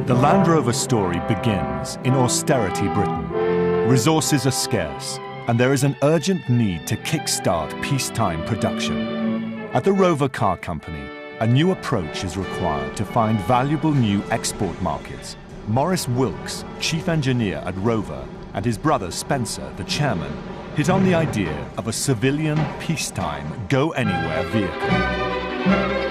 The Land Rover story begins in austerity Britain. Resources are scarce, and there is an urgent need to kickstart peacetime production. At the Rover Car Company, a new approach is required to find valuable new export markets. Maurice Wilkes, chief engineer at Rover, and his brother Spencer, the chairman, hit on the idea of a civilian peacetime go-anywhere vehicle.